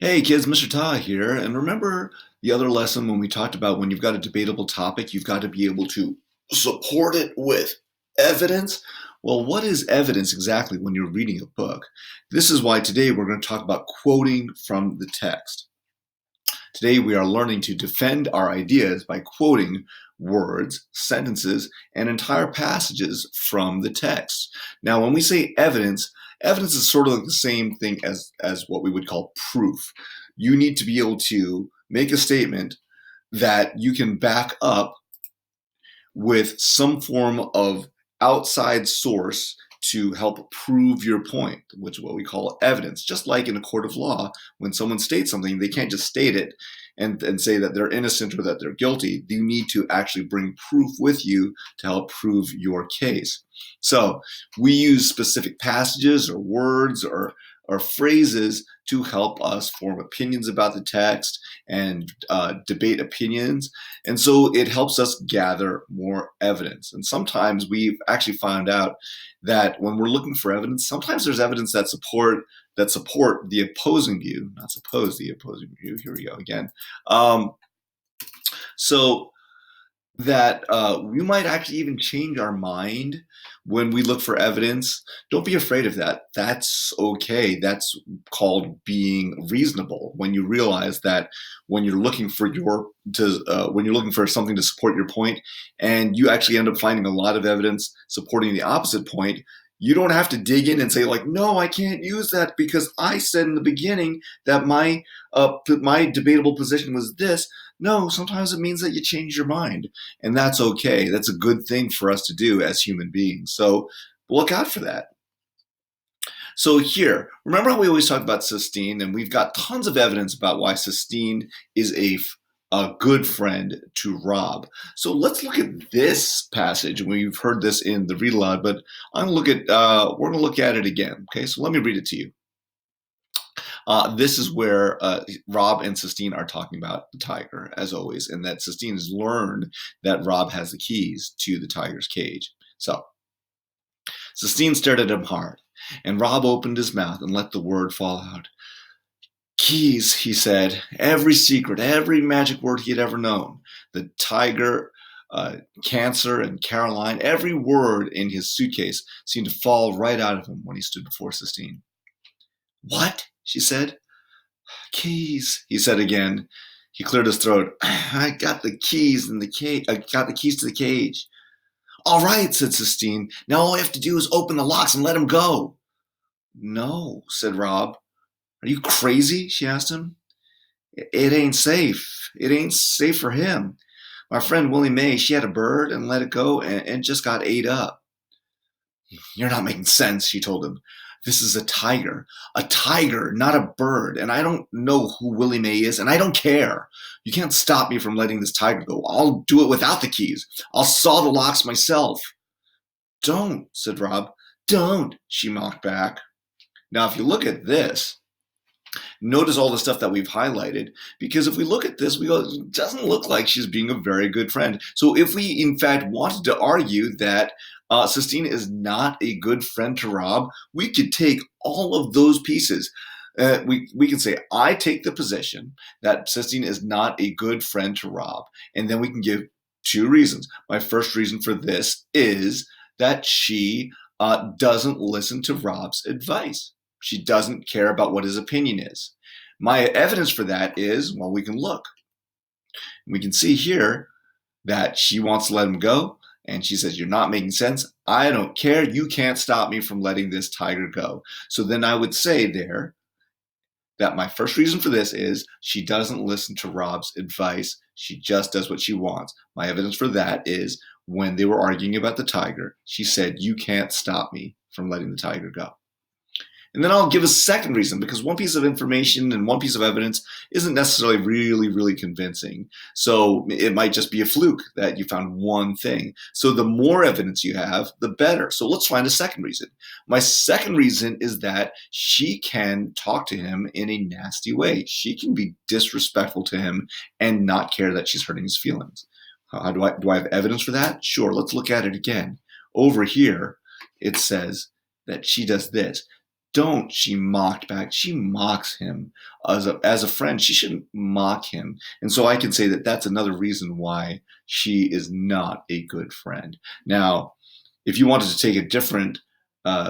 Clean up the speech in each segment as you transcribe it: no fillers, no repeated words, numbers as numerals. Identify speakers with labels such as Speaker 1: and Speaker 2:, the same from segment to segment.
Speaker 1: Hey kids, Mr. Ta here. And remember the other lesson when we talked about when you've got a debatable topic, you've got to be able to support it with evidence? Well, what is evidence exactly when you're reading a book? This is why today we're going to talk about quoting from the text. Today we are learning to defend our ideas by quoting words, sentences, and entire passages from the text. Now, when we say evidence, evidence is sort of like the same thing as what we would call proof. You need to be able to make a statement that you can back up with some form of outside source to help prove your point, which is what we call evidence. Just like in a court of law, when someone states something, they can't just state it and say that they're innocent or that they're guilty. You need to actually bring proof with you to help prove your case. So we use specific passages or words or phrases to help us form opinions about the text and debate opinions. And so it helps us gather more evidence. And sometimes we've actually found out that when we're looking for evidence, sometimes there's evidence that support the opposing view, not suppose the opposing view. Here we go again. So that we might actually even change our mind when we look for evidence. Don't be afraid of that. That's okay. That's called being reasonable. When you realize that when you're looking for when you're looking for something to support your point, and you actually end up finding a lot of evidence supporting the opposite point, you don't have to dig in and say like, no, I can't use that because I said in the beginning that my debatable position was this. No, sometimes it means that you change your mind, and that's okay. That's a good thing for us to do as human beings. So look out for that. So here, remember how we always talk about Sistine, and we've got tons of evidence about why Sistine is a good friend to Rob. So let's look at this passage. We've heard this in the read aloud, but we're gonna look at it again. Okay, so let me read it to you. This is where Rob and Sistine are talking about the tiger, as always, and that Sistine has learned that Rob has the keys to the tiger's cage. So Sistine stared at him hard, and Rob opened his mouth and let the word fall out. Keys, he said, every secret, every magic word he had ever known. The tiger, Cancer, and Caroline, every word in his suitcase seemed to fall right out of him when he stood before Sistine. What? She said. Keys, he said again. He cleared his throat. I got the keys in the cage. I got the keys to the cage. All right, said Sistine. Now all I have to do is open the locks and let him go. No, said Rob. Are you crazy? She asked him. It ain't safe. It ain't safe for him. My friend Willie Mae, she had a bird and let it go and just got ate up. You're not making sense, she told him. This is a tiger, not a bird. And I don't know who Willie Mae is, and I don't care. You can't stop me from letting this tiger go. I'll do it without the keys. I'll saw the locks myself. Don't, said Rob. Don't, she mocked back. Now, if you look at this, notice all the stuff that we've highlighted, because if we look at this, we go, it doesn't look like she's being a very good friend. So if we, in fact, wanted to argue that Sistine is not a good friend to Rob, we could take all of those pieces. We can say, I take the position that Sistine is not a good friend to Rob, and then we can give two reasons. My first reason for this is that she doesn't listen to Rob's advice. She doesn't care about what his opinion is. My evidence for that is, well, we can look. We can see here that she wants to let him go, and she says, you're not making sense. I don't care. You can't stop me from letting this tiger go. So then I would say there that my first reason for this is she doesn't listen to Rob's advice. She just does what she wants. My evidence for that is when they were arguing about the tiger, she said, you can't stop me from letting the tiger go. And then I'll give a second reason, because one piece of information and one piece of evidence isn't necessarily really, really convincing. So it might just be a fluke that you found one thing. So the more evidence you have, the better. So let's find a second reason. My second reason is that she can talk to him in a nasty way. She can be disrespectful to him and not care that she's hurting his feelings. Do I have evidence for that? Sure, let's look at it again. Over here, it says that she does this. don't, she mocked back. She mocks him as a friend. She shouldn't mock him. And so I can say that that's another reason why she is not a good friend. Now, if you wanted to take a different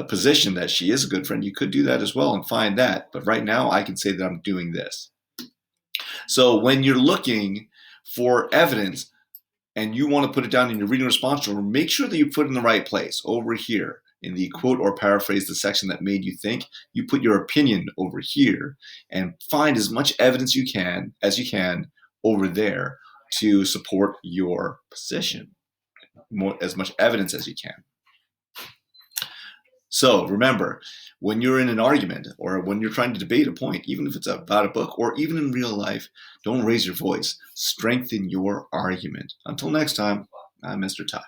Speaker 1: position that she is a good friend, you could do that as well and find that. But right now, I can say that I'm doing this. So when you're looking for evidence and you want to put it down in your reading response journal, make sure that you put it in the right place over here in the quote or paraphrase, the section that made you think. You put your opinion over here and find as much evidence as you can over there to support your position. As much evidence as you can. So remember, when you're in an argument or when you're trying to debate a point, even if it's about a book or even in real life, don't raise your voice. Strengthen your argument. Until next time, I'm Mr. Ty.